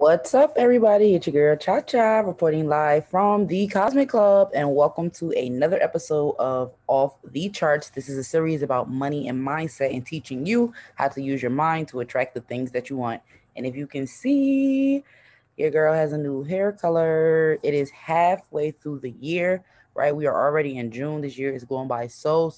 What's up, everybody? It's your girl Cha Cha reporting live from the Cosmic Club, and welcome to another episode of Off the Charts. This is a series about money and mindset and teaching you how to use your mind to attract the things that you want. And if you can see, your girl has a new hair color. It is halfway through the year, right? We are already in June. This year is going by so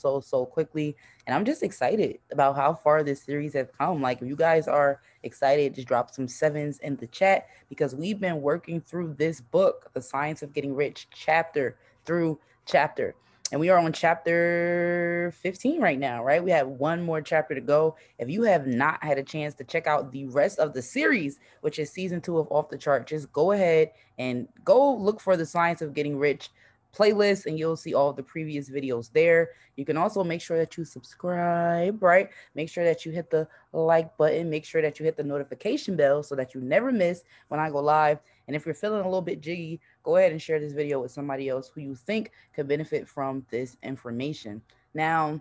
quickly. And I'm just excited about how far this series has come. Like, if you guys are excited, just drop some sevens in the chat because we've been working through this book, The Science of Getting Rich, chapter through chapter. And we are on chapter 15 right now, right? We have one more chapter to go. If you have not had a chance to check out the rest of the series, which is season 2 of Off the Chart, just go ahead and go look for the Science of Getting Rich playlist and you'll see all of the previous videos there. You can also make sure that you subscribe, right? Make sure that you hit the like button, make sure that you hit the notification bell so that you never miss when I go live. And if you're feeling a little bit jiggy, go ahead and share this video with somebody else who you think could benefit from this information. Now,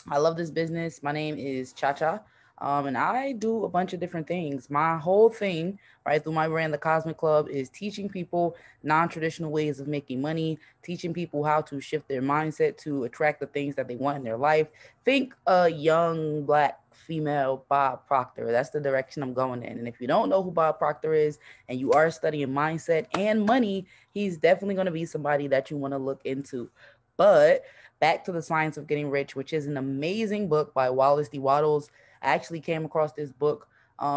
I love this business. My name is Cha Cha. And I do a bunch of different things. My whole thing, right, through my brand, The Cosmic Club, is teaching people non-traditional ways of making money, teaching people how to shift their mindset to attract the things that they want in their life. Think a young black female Bob Proctor. That's the direction I'm going in. And if you don't know who Bob Proctor is and you are studying mindset and money, he's definitely going to be somebody that you want to look into. But back to the Science of Getting Rich, which is an amazing book by Wallace D. Wattles. I actually came across this book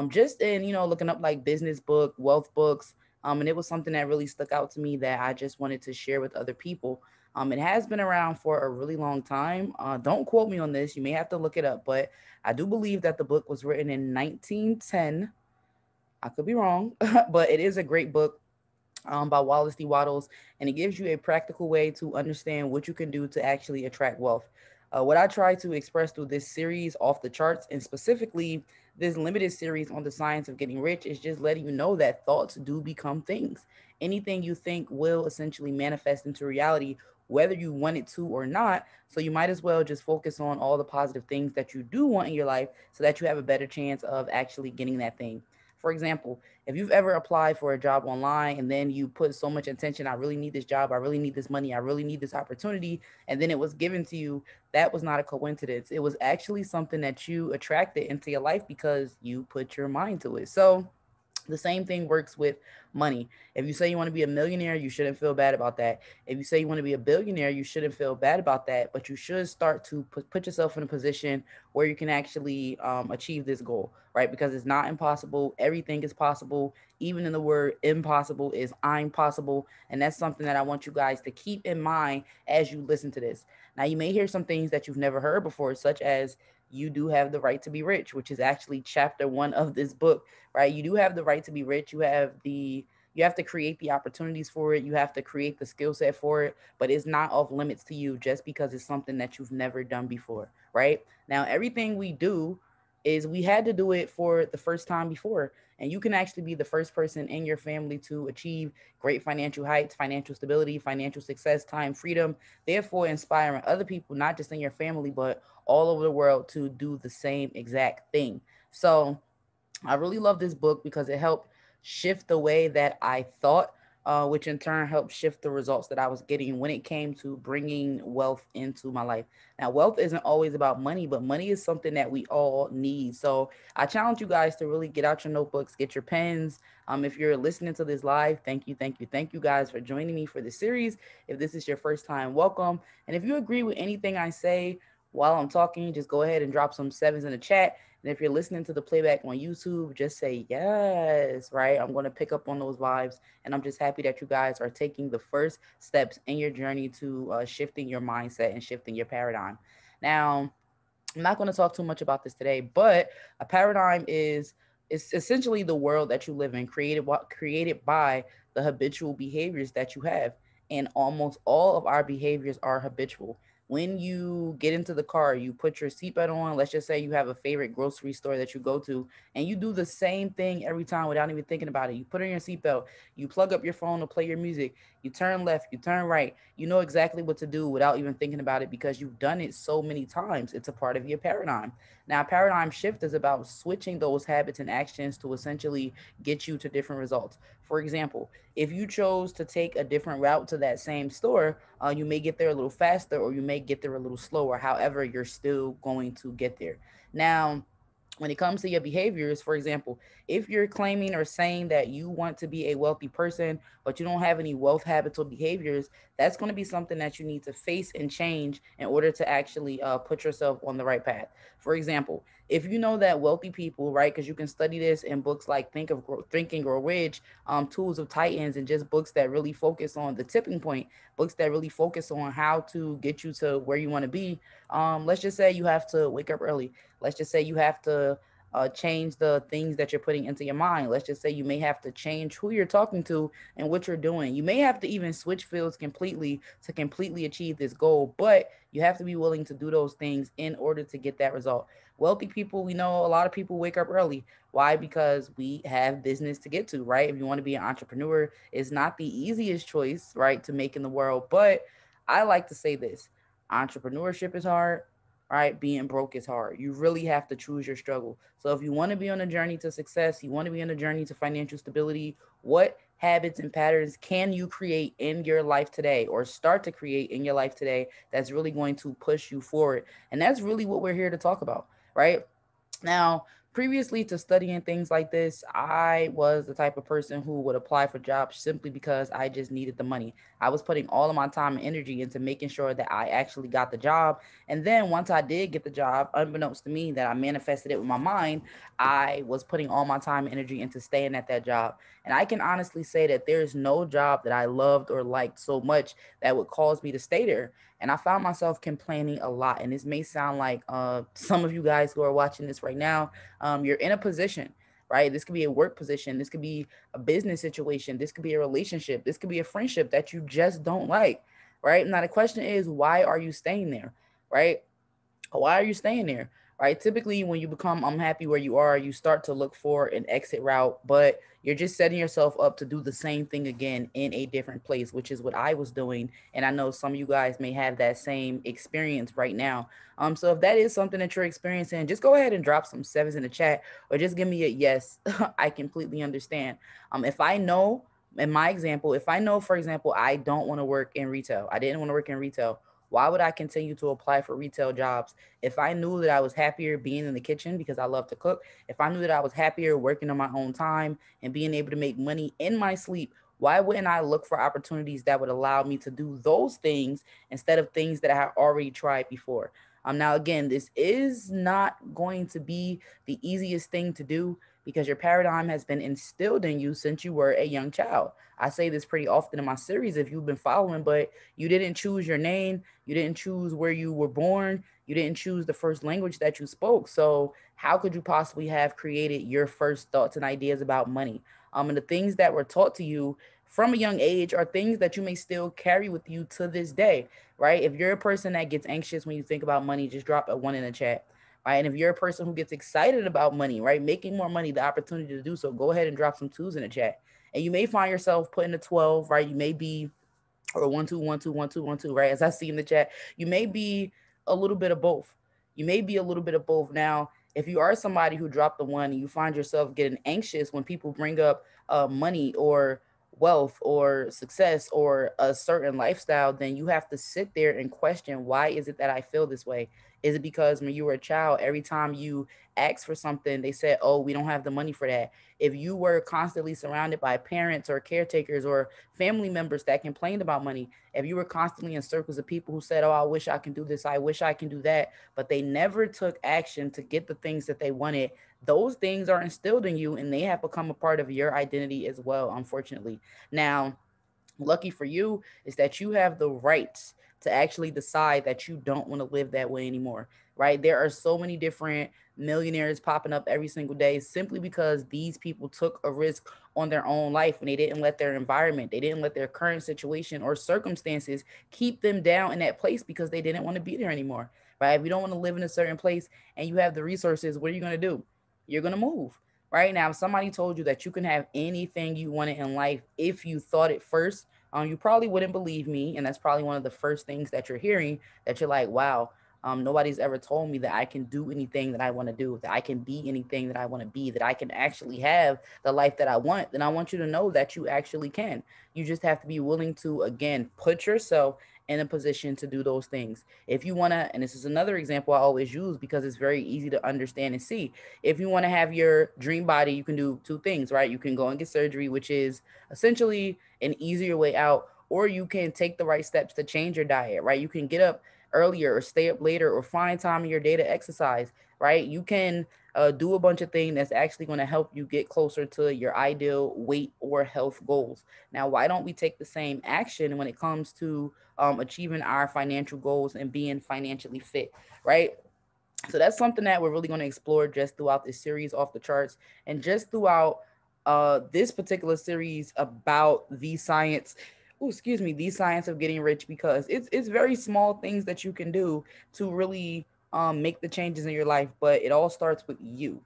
just in, looking up like business book, wealth books. And it was something that really stuck out to me that I just wanted to share with other people. It has been around for a really long time. Don't quote me on this. You may have to look it up, but I do believe that the book was written in 1910. I could be wrong, but it is a great book by Wallace D. Wattles, and it gives you a practical way to understand what you can do to actually attract wealth. What I try to express through this series, Off the Charts, and specifically this limited series on the science of getting rich, is just letting you know that thoughts do become things. Anything you think will essentially manifest into reality, whether you want it to or not. So you might as well just focus on all the positive things that you do want in your life so that you have a better chance of actually getting that thing. For example, if you've ever applied for a job online and then you put so much intention, I really need this job, I really need this money, I really need this opportunity, and then it was given to you, that was not a coincidence. It was actually something that you attracted into your life because you put your mind to it. So, the same thing works with money. If you say you want to be a millionaire, you shouldn't feel bad about that. If you say you want to be a billionaire, you shouldn't feel bad about that. But you should start to put yourself in a position where you can actually achieve this goal, right? Because it's not impossible. Everything is possible. Even in the word impossible is I'm possible. And that's something that I want you guys to keep in mind as you listen to this. Now, you may hear some things that you've never heard before, such as you do have the right to be rich, which is actually chapter 1 of this book, right? You do have the right to be rich. You have to create the opportunities for it. You have to create the skill set for it, but it's not off limits to you just because it's something that you've never done before, right? Now, everything we do is we had to do it for the first time before. And you can actually be the first person in your family to achieve great financial heights, financial stability, financial success, time freedom, therefore inspiring other people, not just in your family, but all over the world to do the same exact thing. So, I really love this book because it helped shift the way that I thought, which in turn helped shift the results that I was getting when it came to bringing wealth into my life. Now, wealth isn't always about money, but money is something that we all need. So I challenge you guys to really get out your notebooks, get your pens. If you're listening to this live, thank you guys for joining me for this series. If this is your first time, welcome. And if you agree with anything I say while I'm talking, just go ahead and drop some sevens in the chat. And if you're listening to the playback on YouTube, just say yes, right? I'm going to pick up on those vibes. And I'm just happy that you guys are taking the first steps in your journey to shifting your mindset and shifting your paradigm. Now, I'm not going to talk too much about this today, but a paradigm is it's essentially the world that you live in, created by the habitual behaviors that you have. And almost all of our behaviors are habitual. When you get into the car, you put your seatbelt on. Let's just say you have a favorite grocery store that you go to, and you do the same thing every time without even thinking about it. You put on your seatbelt, you plug up your phone to play your music, you turn left, you turn right. You know exactly what to do without even thinking about it because you've done it so many times. It's a part of your paradigm. Now, paradigm shift is about switching those habits and actions to essentially get you to different results. For example, if you chose to take a different route to that same store, you may get there a little faster or you may get there a little slower. However, you're still going to get there. Now, when it comes to your behaviors, for example, if you're claiming or saying that you want to be a wealthy person, but you don't have any wealth habits or behaviors, that's going to be something that you need to face and change in order to actually put yourself on the right path. For example, if you know that wealthy people, right, because you can study this in books like Think and Grow Rich, Tools of Titans, and just books that really focus on the tipping point, books that really focus on how to get you to where you want to be. Let's just say you have to wake up early. Let's just say you have to change the things that you're putting into your mind. Let's just say you may have to change who you're talking to and what you're doing. You may have to even switch fields completely to completely achieve this goal, but you have to be willing to do those things in order to get that result. Wealthy people, we know a lot of people wake up early. Why? Because we have business to get to, right? If you want to be an entrepreneur, it's not the easiest choice, right, to make in the world. But I like to say this: entrepreneurship is hard, right? Being broke is hard. You really have to choose your struggle. So if you want to be on a journey to success, you want to be on a journey to financial stability, what habits and patterns can you create in your life today or start to create in your life today that's really going to push you forward? And that's really what we're here to talk about, right? Now, previously to studying things like this, I was the type of person who would apply for jobs simply because I just needed the money. I was putting all of my time and energy into making sure that I actually got the job. And then once I did get the job, unbeknownst to me that I manifested it with my mind, I was putting all my time and energy into staying at that job. And I can honestly say that there's no job that I loved or liked so much that would cause me to stay there. And I found myself complaining a lot. And this may sound like some of you guys who are watching this right now, you're in a position, right? This could be a work position. This could be a business situation. This could be a relationship. This could be a friendship that you just don't like, right? Now, the question is, why are you staying there, right? Why are you staying there? Right. Typically, when you become unhappy where you are, you start to look for an exit route, but you're just setting yourself up to do the same thing again in a different place, which is what I was doing. And I know some of you guys may have that same experience right now. So if that is something that you're experiencing, just go ahead and drop some sevens in the chat or just give me a yes. I completely understand. If I know, in my example, if I know, for example, I don't want to work in retail, I didn't want to work in retail. Why would I continue to apply for retail jobs if I knew that I was happier being in the kitchen because I love to cook? If I knew that I was happier working on my own time and being able to make money in my sleep, why wouldn't I look for opportunities that would allow me to do those things instead of things that I had already tried before? Now, again, this is not going to be the easiest thing to do because your paradigm has been instilled in you since you were a young child. I say this pretty often in my series if you've been following, but you didn't choose your name, you didn't choose where you were born, you didn't choose the first language that you spoke. So, how could you possibly have created your first thoughts and ideas about money? And the things that were taught to you from a young age are things that you may still carry with you to this day, right? If you're a person that gets anxious when you think about money, just drop a one in the chat. Right. And if you're a person who gets excited about money, right, making more money, the opportunity to do so, go ahead and drop some twos in the chat. And you may find yourself putting a 12, right? You may be or 1 2 1 2 1 2 1 2, right? As I see in the chat, you may be a little bit of both. You may be a little bit of both. Now, if you are somebody who dropped the one and you find yourself getting anxious when people bring up money or wealth or success or a certain lifestyle, then you have to sit there and question, why is it that I feel this way? Is it because when you were a child, every time you asked for something, they said, oh, we don't have the money for that? If you were constantly surrounded by parents or caretakers or family members that complained about money, if you were constantly in circles of people who said, oh, I wish I can do this, I wish I can do that, but they never took action to get the things that they wanted, those things are instilled in you and they have become a part of your identity as well, unfortunately. Now, lucky for you is that you have the rights to actually decide that you don't want to live that way anymore. right? There are so many different millionaires popping up every single day simply because these people took a risk on their own life and they didn't let their environment, they didn't let their current situation or circumstances keep them down in that place because they didn't want to be there anymore, right? If you don't want to live in a certain place and you have the resources, what are you going to do? You're going to move. Right now, if somebody told you that you can have anything you wanted in life if you thought it first, you probably wouldn't believe me. And that's probably one of the first things that you're hearing, that you're like, wow, nobody's ever told me that I can do anything that I want to do, that I can be anything that I want to be, that I can actually have the life that I want. Then I want you to know that you actually can. You just have to be willing to, again, put yourself in a position to do those things. If you want to, and this is another example I always use because it's very easy to understand and see. If you want to have your dream body, you can do two things, right? You can go and get surgery, which is essentially an easier way out, or you can take the right steps to change your diet, right? You can get up earlier or stay up later or find time in your day to exercise, right? You can do a bunch of things that's actually going to help you get closer to your ideal weight or health goals. Now, why don't we take the same action when it comes to achieving our financial goals and being financially fit, right? So that's something that we're really going to explore just throughout this series, Off the Charts, and just throughout this particular series about the science. Oh, excuse me, the science of getting rich, because it's very small things that you can do to really make the changes in your life, but it all starts with you,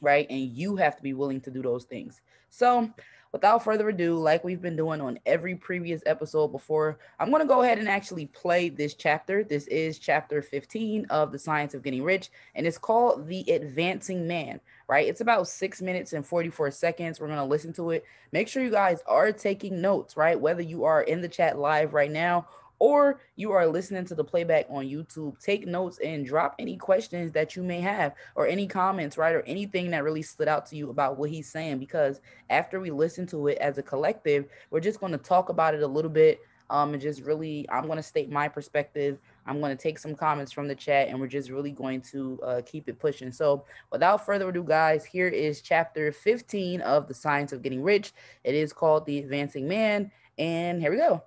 right? And you have to be willing to do those things. So, without further ado, like we've been doing on every previous episode before, I'm going to go ahead and actually play this chapter. This is chapter 15 of The Science of Getting Rich, and it's called The Advancing Man, right? It's about 6 minutes and 44 seconds. We're going to listen to it. Make sure you guys are taking notes, right? Whether you are in the chat live right now or you are listening to the playback on YouTube, take notes and drop any questions that you may have or any comments, right? Or anything that really stood out to you about what he's saying, because after we listen to it as a collective, we're just going to talk about it a little bit. And just really, I'm going to state my perspective. I'm going to take some comments from the chat, and we're just really going to keep it pushing. So without further ado, guys, here is chapter 15 of The Science of Getting Rich. It is called The Advancing Man, and here we go.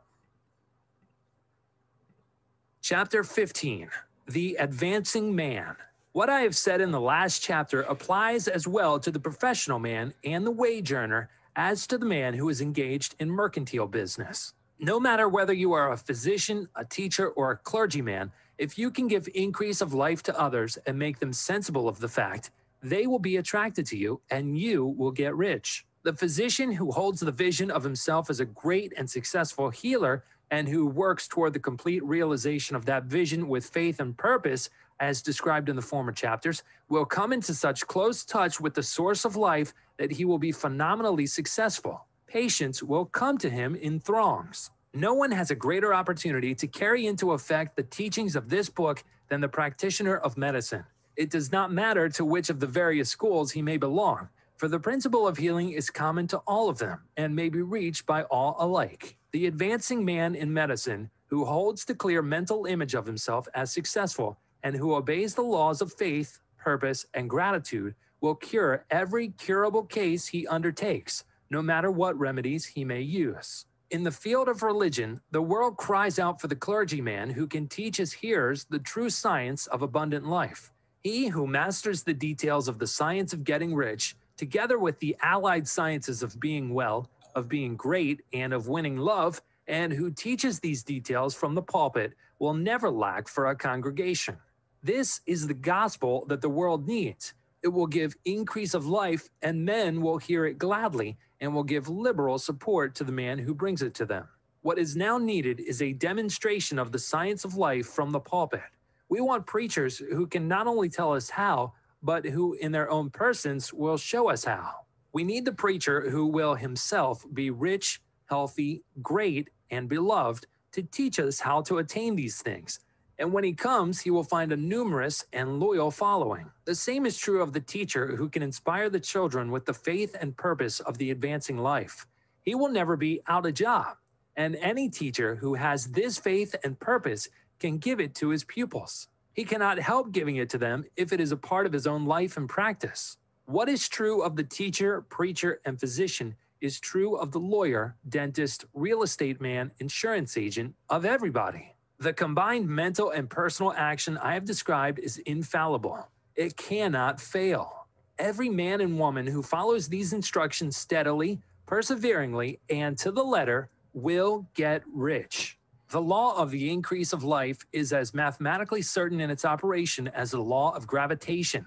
Chapter 15, The Advancing Man. What I have said in the last chapter applies as well to the professional man and the wage earner as to the man who is engaged in mercantile business. No matter whether you are a physician, a teacher, or a clergyman, if you can give increase of life to others and make them sensible of the fact, they will be attracted to you and you will get rich. The physician who holds the vision of himself as a great and successful healer and who works toward the complete realization of that vision with faith and purpose, as described in the former chapters, will come into such close touch with the source of life that he will be phenomenally successful. Patients will come to him in throngs. No one has a greater opportunity to carry into effect the teachings of this book than the practitioner of medicine. It does not matter to which of the various schools he may belong, for the principle of healing is common to all of them and may be reached by all alike. The advancing man in medicine, who holds the clear mental image of himself as successful and who obeys the laws of faith, purpose, and gratitude, will cure every curable case he undertakes, no matter what remedies he may use. In the field of religion, the world cries out for the clergyman who can teach his hearers the true science of abundant life. He who masters the details of the science of getting rich, together with the allied sciences of being well, of being great, and of winning love, and who teaches these details from the pulpit, will never lack for a congregation. This is the gospel that the world needs. It will give increase of life, and men will hear it gladly, and will give liberal support to the man who brings it to them. What is now needed is a demonstration of the science of life from the pulpit. We want preachers who can not only tell us how, but who in their own persons will show us how. We need the preacher who will himself be rich, healthy, great, and beloved to teach us how to attain these things. And when he comes, he will find a numerous and loyal following. The same is true of the teacher who can inspire the children with the faith and purpose of the advancing life. He will never be out of job. And any teacher who has this faith and purpose can give it to his pupils. He cannot help giving it to them if it is a part of his own life and practice. What is true of the teacher, preacher, and physician is true of the lawyer, dentist, real estate man, insurance agent, of everybody. The combined mental and personal action I have described is infallible. It cannot fail. Every man and woman who follows these instructions steadily, perseveringly, and to the letter will get rich. The law of the increase of life is as mathematically certain in its operation as the law of gravitation.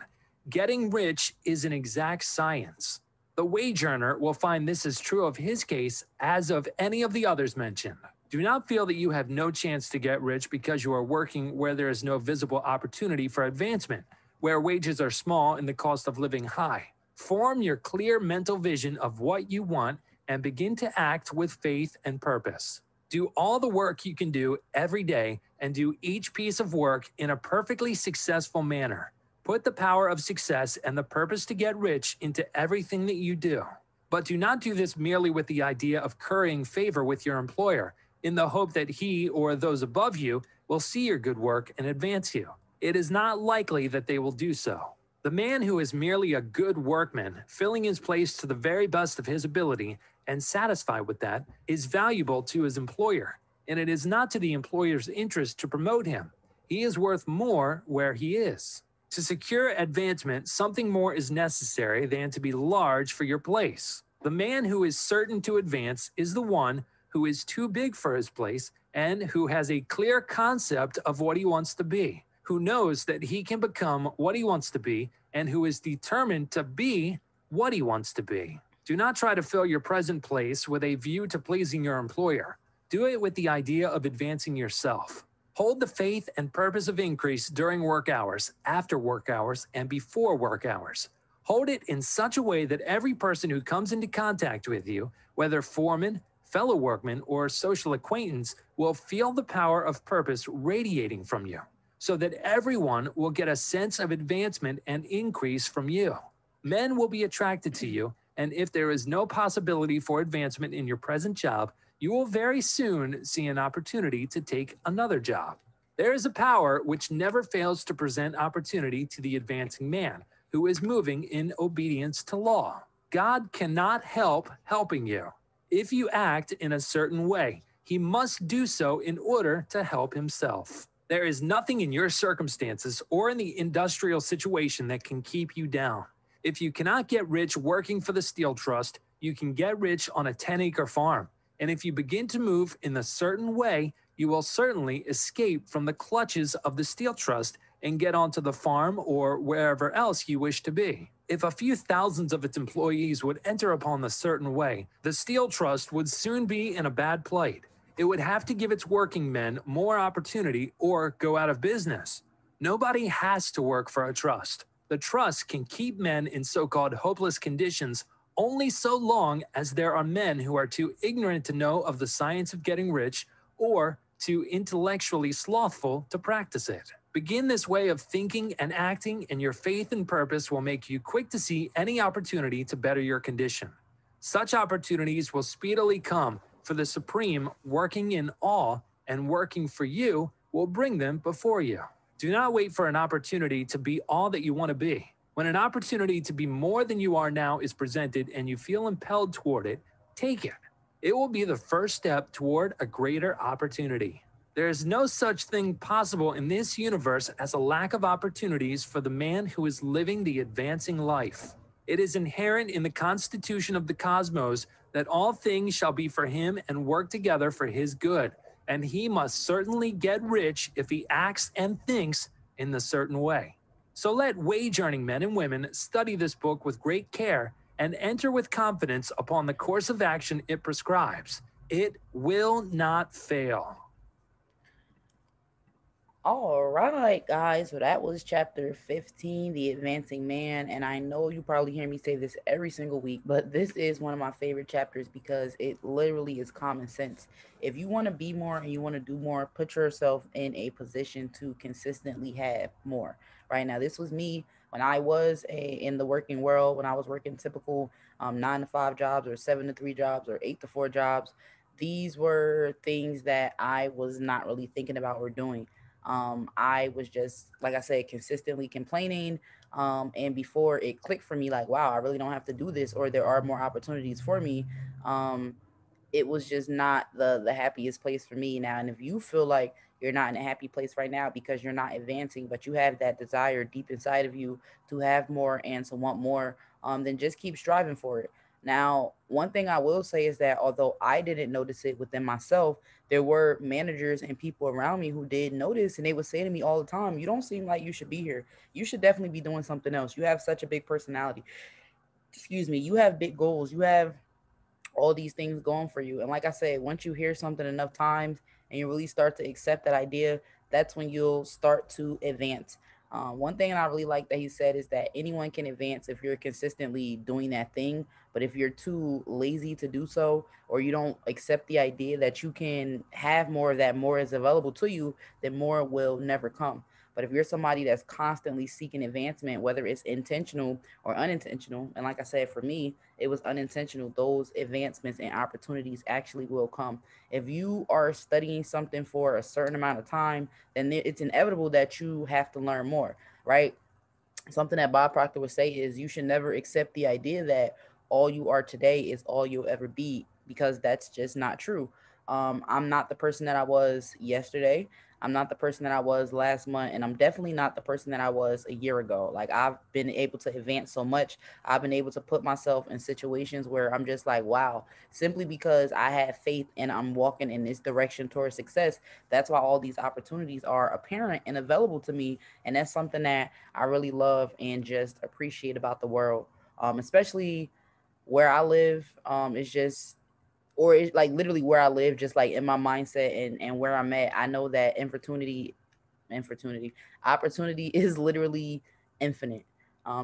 Getting rich is an exact science. The wage earner will find this is true of his case as of any of the others mentioned. Do not feel that you have no chance to get rich because you are working where there is no visible opportunity for advancement, where wages are small and the cost of living high. Form your clear mental vision of what you want and begin to act with faith and purpose. Do all the work you can do every day and do each piece of work in a perfectly successful manner. Put the power of success and the purpose to get rich into everything that you do. But do not do this merely with the idea of currying favor with your employer, in the hope that he or those above you will see your good work and advance you. It is not likely that they will do so. The man who is merely a good workman, filling his place to the very best of his ability and satisfied with that, is valuable to his employer, and it is not to the employer's interest to promote him. He is worth more where he is. To secure advancement, something more is necessary than to be large for your place. The man who is certain to advance is the one who is too big for his place and who has a clear concept of what he wants to be, who knows that he can become what he wants to be, and who is determined to be what he wants to be. Do not try to fill your present place with a view to pleasing your employer. Do it with the idea of advancing yourself. Hold the faith and purpose of increase during work hours, after work hours, and before work hours. Hold it in such a way that every person who comes into contact with you, whether foreman, fellow workman, or social acquaintance, will feel the power of purpose radiating from you, so that everyone will get a sense of advancement and increase from you. Men will be attracted to you, and if there is no possibility for advancement in your present job, you will very soon see an opportunity to take another job. There is a power which never fails to present opportunity to the advancing man who is moving in obedience to law. God cannot help helping you. If you act in a certain way, he must do so in order to help himself. There is nothing in your circumstances or in the industrial situation that can keep you down. If you cannot get rich working for the Steel Trust, you can get rich on a 10-acre farm. And if you begin to move in a certain way, you will certainly escape from the clutches of the Steel Trust and get onto the farm or wherever else you wish to be. If a few thousands of its employees would enter upon the certain way, the Steel Trust would soon be in a bad plight. It would have to give its working men more opportunity or go out of business. Nobody has to work for a trust. The trust can keep men in so-called hopeless conditions only so long as there are men who are too ignorant to know of the science of getting rich or too intellectually slothful to practice it. Begin this way of thinking and acting, and your faith and purpose will make you quick to see any opportunity to better your condition. Such opportunities will speedily come, for the Supreme, working in all and working for you, will bring them before you. Do not wait for an opportunity to be all that you want to be. When an opportunity to be more than you are now is presented and you feel impelled toward it, take it. It will be the first step toward a greater opportunity. There is no such thing possible in this universe as a lack of opportunities for the man who is living the advancing life. It is inherent in the constitution of the cosmos that all things shall be for him and work together for his good, and he must certainly get rich if he acts and thinks in the certain way. So let wage-earning men and women study this book with great care and enter with confidence upon the course of action it prescribes. It will not fail. All right, guys. So that was chapter 15, The Advancing Man. And I know you probably hear me say this every single week, but this is one of my favorite chapters because it literally is common sense. If you want to be more and you want to do more, put yourself in a position to consistently have more. Right now, this was me when I was in the working world, when I was working typical 9 to 5 jobs or 7 to 3 jobs or 8 to 4 jobs. These were things that I was not really thinking about or doing. I was just, like I said, consistently complaining. And before it clicked for me, like, wow, I really don't have to do this, or there are more opportunities for me. Um, it was just not the happiest place for me now. And if you feel like you're not in a happy place right now because you're not advancing, but you have that desire deep inside of you to have more and to want more, then just keep striving for it. Now, one thing I will say is that although I didn't notice it within myself, there were managers and people around me who did notice, and they would say to me all the time, "You don't seem like you should be here. You should definitely be doing something else. You have such a big personality. Excuse me. You have big goals. You have all these things going for you." And like I said, once you hear something enough times and you really start to accept that idea, that's when you'll start to advance. One thing I really like that he said is that anyone can advance if you're consistently doing that thing. But if you're too lazy to do so, or you don't accept the idea that you can have more, that more is available to you, then more will never come. But if you're somebody that's constantly seeking advancement, whether it's intentional or unintentional, and like I said, for me, it was unintentional, those advancements and opportunities actually will come. If you are studying something for a certain amount of time, then it's inevitable that you have to learn more, right? Something that Bob Proctor would say is you should never accept the idea that all you are today is all you'll ever be, because that's just not true. I'm not the person that I was yesterday. I'm not the person that I was last month, and I'm definitely not the person that I was a year ago. Like, I've been able to advance so much. I've been able to put myself in situations where I'm just like, wow, simply because I have faith and I'm walking in this direction towards success. That's why all these opportunities are apparent and available to me, and that's something that I really love and just appreciate about the world. Especially where I live, is just, or it's like literally where I live, just like in my mindset and where I'm at. I know that opportunity is literally infinite.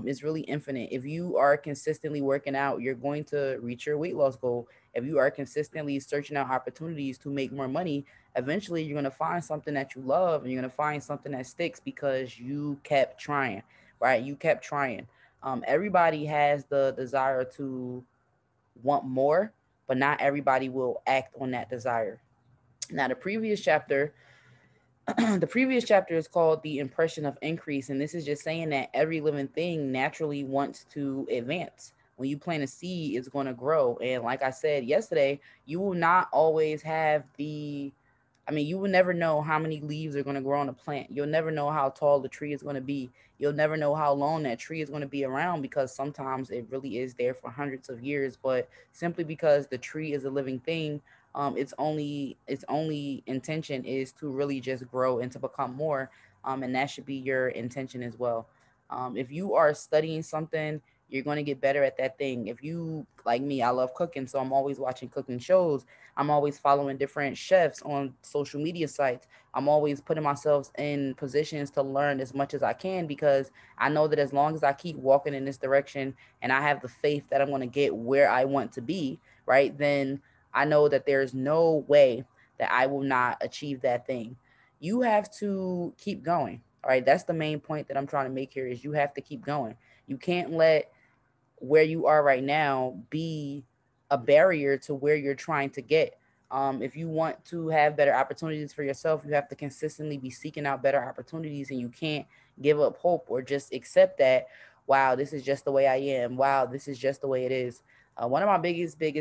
It's really infinite. If you are consistently working out, you're going to reach your weight loss goal. If you are consistently searching out opportunities to make more money, eventually you're going to find something that you love, and you're going to find something that sticks because you kept trying, right? You kept trying. Everybody has the desire to want more, but not everybody will act on that desire. Now, the previous chapter is called The Impression of Increase, and this is just saying that every living thing naturally wants to advance. When you plant a seed, it's going to grow. And like I said yesterday, you will not always have you will never know how many leaves are going to grow on a plant. You'll never know how tall the tree is going to be. You'll never know how long that tree is going to be around, because sometimes it really is there for hundreds of years. But simply because the tree is a living thing, its only intention is to really just grow and to become more. And that should be your intention as well. If you are studying something, you're going to get better at that thing. If you, like me, I love cooking, so I'm always watching cooking shows. I'm always following different chefs on social media sites. I'm always putting myself in positions to learn as much as I can, because I know that as long as I keep walking in this direction and I have the faith that I'm going to get where I want to be, right, then I know that there's no way that I will not achieve that thing. You have to keep going. All right. That's the main point that I'm trying to make here, is you have to keep going. You can't let where you are right now be a barrier to where you're trying to get. If you want to have better opportunities for yourself, you have to consistently be seeking out better opportunities, and you can't give up hope or just accept that, wow, this is just the way I am. Wow, this is just the way it is. One of my biggest pet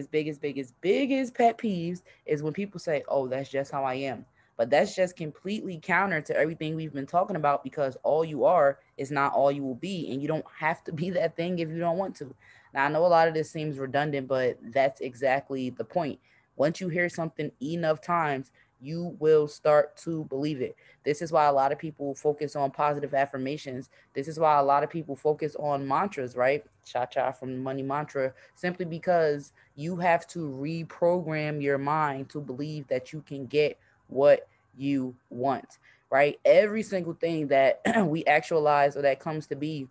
peeves is when people say, oh, that's just how I am. But that's just completely counter to everything we've been talking about, because all you are is not all you will be. And you don't have to be that thing if you don't want to. Now, I know a lot of this seems redundant, but that's exactly the point. Once you hear something enough times, you will start to believe it. This is why a lot of people focus on positive affirmations. This is why a lot of people focus on mantras, right? Cha cha from the money mantra, simply because you have to reprogram your mind to believe that you can get what you want, right? Every single thing that we actualize or that comes to be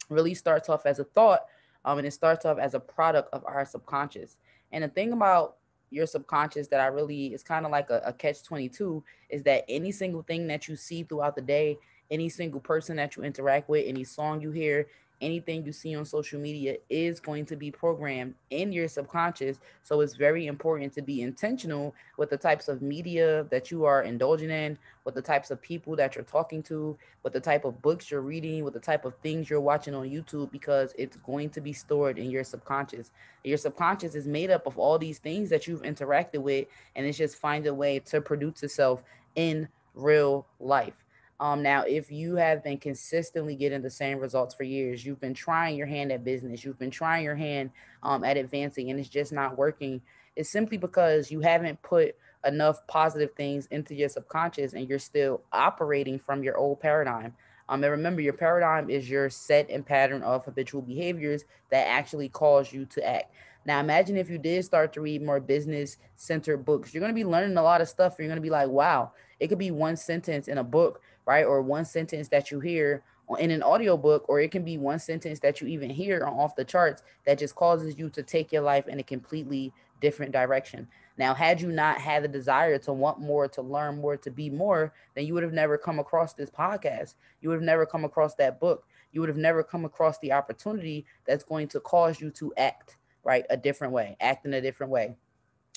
really starts off as a thought, and it starts off as a product of our subconscious. And the thing about your subconscious that I really is kind of like a catch 22 is that any single thing that you see throughout the day, any single person that you interact with, any song you hear, anything you see on social media is going to be programmed in your subconscious. So it's very important to be intentional with the types of media that you are indulging in, with the types of people that you're talking to, with the type of books you're reading, with the type of things you're watching on YouTube, because it's going to be stored in your subconscious. Your subconscious is made up of all these things that you've interacted with, and it's just find a way to produce itself in real life. Now, if you have been consistently getting the same results for years, you've been trying your hand at business, you've been trying your hand at advancing, and it's just not working, it's simply because you haven't put enough positive things into your subconscious and you're still operating from your old paradigm. And remember, your paradigm is your set and pattern of habitual behaviors that actually cause you to act. Now, imagine if you did start to read more business centered books. You're going to be learning a lot of stuff. You're going to be like, wow, it could be one sentence in a book, right? Or one sentence that you hear in an audiobook, or it can be one sentence that you even hear on off the charts that just causes you to take your life in a completely different direction. Now, had you not had the desire to want more, to learn more, to be more, then you would have never come across this podcast. You would have never come across that book. You would have never come across the opportunity that's going to cause you to act, right, a different way, act in a different way.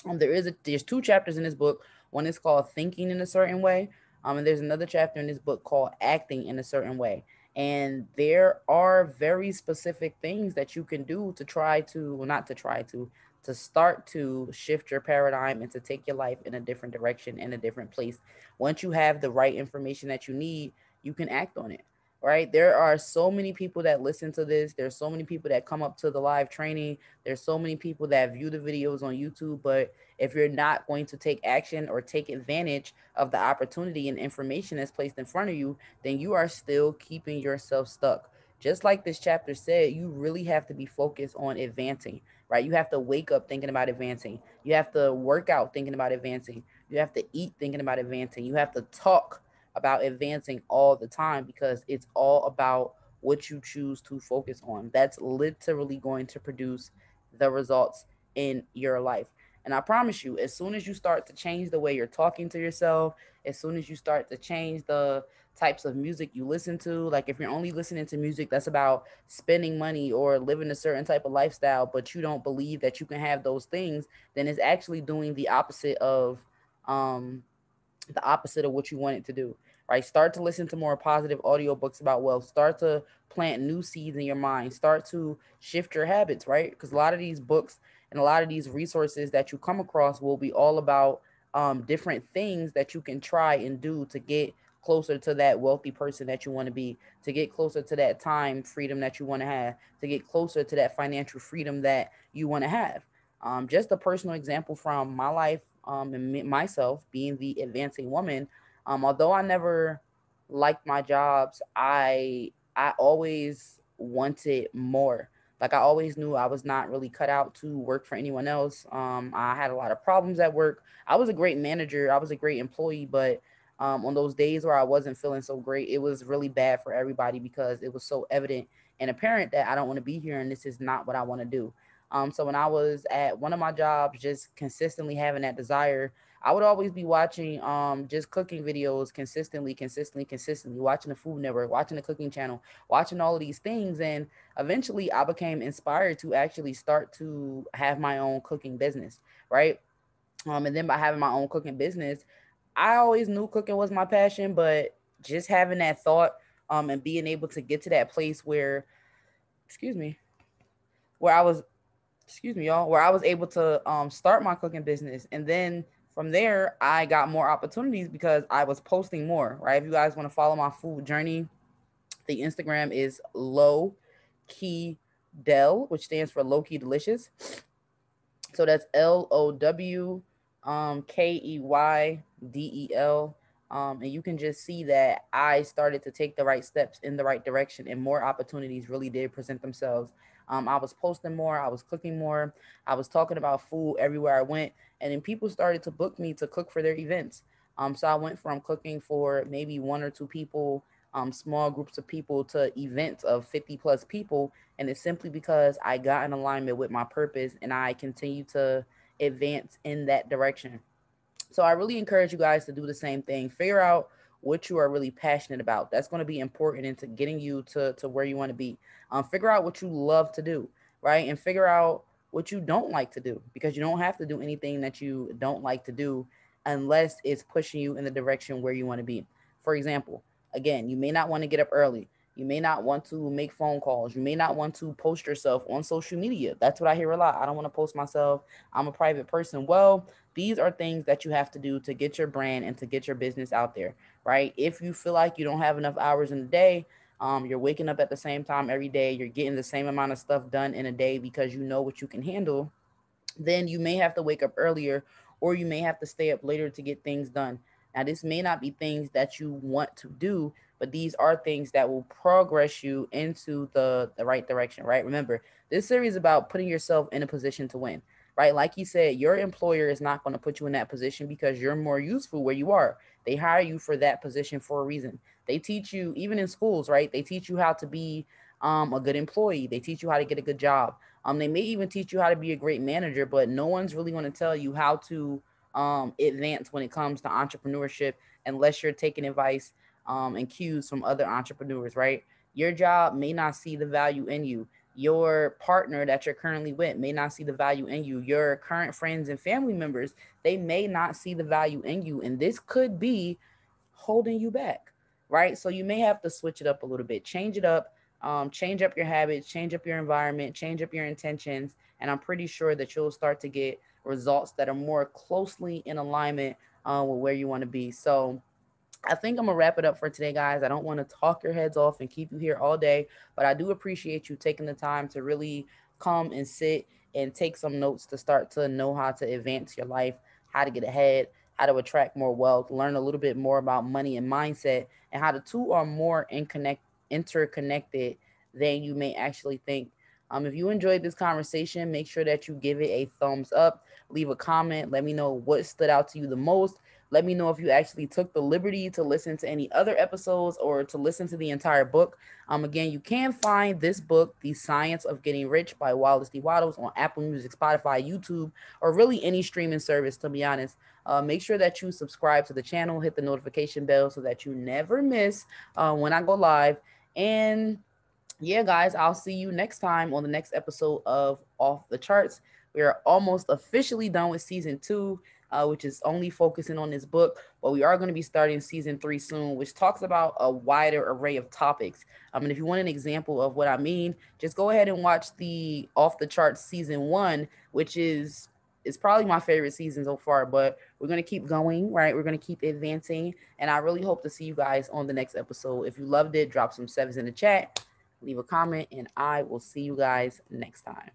There's two chapters in this book. One is called Thinking in a Certain Way, and there's another chapter in this book called Acting in a Certain Way. And there are very specific things that you can do to try to, well, not to try to start to shift your paradigm and to take your life in a different direction, in a different place. Once you have the right information that you need, you can act on it. Right? There are so many people that listen to this. There's so many people that come up to the live training. There's so many people that view the videos on YouTube, but if you're not going to take action or take advantage of the opportunity and information that's placed in front of you, then you are still keeping yourself stuck. Just like this chapter said, you really have to be focused on advancing, right? You have to wake up thinking about advancing. You have to work out thinking about advancing. You have to eat thinking about advancing. You have to talk about advancing all the time, because it's all about what you choose to focus on. That's literally going to produce the results in your life. And I promise you, as soon as you start to change the way you're talking to yourself, as soon as you start to change the types of music you listen to, like if you're only listening to music that's about spending money or living a certain type of lifestyle, but you don't believe that you can have those things, then it's actually doing um, the opposite of what you want it to do, right? Start to listen to more positive audiobooks about wealth. Start to plant new seeds in your mind. Start to shift your habits, right? Because a lot of these books and a lot of these resources that you come across will be all about different things that you can try and do to get closer to that wealthy person that you want to be, to get closer to that time freedom that you want to have, to get closer to that financial freedom that you want to have. Just a personal example from my life, and myself being the advancing woman. Although I never liked my jobs, I always wanted more. Like I always knew I was not really cut out to work for anyone else. I had a lot of problems at work. I was a great manager. I was a great employee, but on those days where I wasn't feeling so great, it was really bad for everybody because it was so evident and apparent that I don't want to be here and this is not what I want to do. So when I was at one of my jobs, just consistently having that desire, I would always be watching just cooking videos consistently, watching the Food Network, watching the Cooking Channel, watching all of these things, and eventually I became inspired to actually start to have my own cooking business, right? And then by having my own cooking business, I always knew cooking was my passion, but just having that thought and being able to get to that place where, excuse me, where I was excuse me, y'all, where I was able to start my cooking business. And then from there, I got more opportunities because I was posting more, right? If you guys want to follow my food journey, the Instagram is low key del, which stands for low key delicious. So that's LOW KEYDEL. And you can just see that I started to take the right steps in the right direction, and more opportunities really did present themselves. I was posting more, I was cooking more, I was talking about food everywhere I went, and then people started to book me to cook for their events. So I went from cooking for maybe one or two people, small groups of people, to events of 50 plus people, and it's simply because I got in alignment with my purpose and I continue to advance in that direction. So I really encourage you guys to do the same thing. Figure out what you are really passionate about. That's going to be important into getting you to where you want to be. Figure out what you love to do, right? And figure out what you don't like to do, because you don't have to do anything that you don't like to do unless it's pushing you in the direction where you want to be. For example, again, you may not want to get up early. You may not want to make phone calls. You may not want to post yourself on social media. That's what I hear a lot. I don't want to post myself. I'm a private person. Well, these are things that you have to do to get your brand and to get your business out there, right? If you feel like you don't have enough hours in the day, you're waking up at the same time every day, you're getting the same amount of stuff done in a day because you know what you can handle, then you may have to wake up earlier or you may have to stay up later to get things done. Now, this may not be things that you want to do, but these are things that will progress you into the right direction, right? Remember, this series is about putting yourself in a position to win, right? Like you said, your employer is not going to put you in that position because you're more useful where you are. They hire you for that position for a reason. They teach you, even in schools, right? They teach you how to be a good employee. They teach you how to get a good job. They may even teach you how to be a great manager, but no one's really going to tell you how to advance when it comes to entrepreneurship unless you're taking advice and cues from other entrepreneurs, right? Your job may not see the value in you. Your partner that you're currently with may not see the value in you. Your current friends and family members, they may not see the value in you. And this could be holding you back, right? So you may have to switch it up a little bit, change it up, change up your habits, change up your environment, change up your intentions, and I'm pretty sure that you'll start to get results that are more closely in alignment with where you want to be. So I think I'm gonna wrap it up for today, guys. I don't want to talk your heads off and keep you here all day, but I do appreciate you taking the time to really come and sit and take some notes to start to know how to advance your life, how to get ahead, how to attract more wealth, learn a little bit more about money and mindset, and how the two are more interconnected than you may actually think. If you enjoyed this conversation, make sure that you give it a thumbs up, leave a comment, let me know what stood out to you the most. Let me know if you actually took the liberty to listen to any other episodes or to listen to the entire book. Again, you can find this book, The Science of Getting Rich by Wallace D. Wattles, on Apple Music, Spotify, YouTube, or really any streaming service, to be honest. Make sure that you subscribe to the channel, hit the notification bell so that you never miss when I go live. And yeah, guys, I'll see you next time on the next episode of Off the Charts. We are almost officially done with season two, which is only focusing on this book, but we are going to be starting season three soon, which talks about a wider array of topics. And if you want an example of what I mean, just go ahead and watch the Off the Charts season one, which is probably my favorite season so far, but we're going to keep going, right? We're going to keep advancing, and I really hope to see you guys on the next episode. If you loved it, drop some sevens in the chat, leave a comment, and I will see you guys next time.